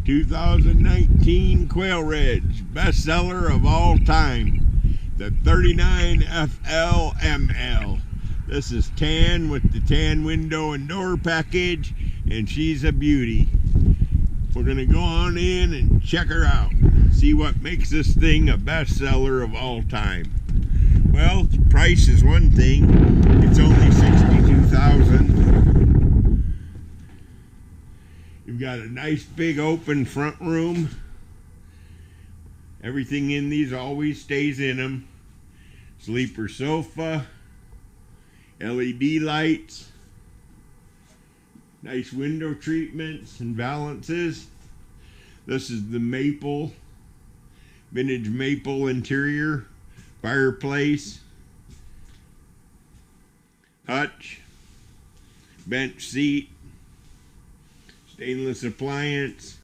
2019 Quailridge, bestseller of all time, the 39 FLML. This is tan with the tan window and door package, and she's a beauty. We're gonna go on in and check her out, see what makes this thing a bestseller of all time. Well, the price is one thing. It's only $62,000. You've got a nice big open front room. Everything in these always stays in them. Sleeper sofa, LED lights, nice window treatments and valances. This is the maple, vintage maple interior, fireplace, hutch, bench seat, stainless appliance,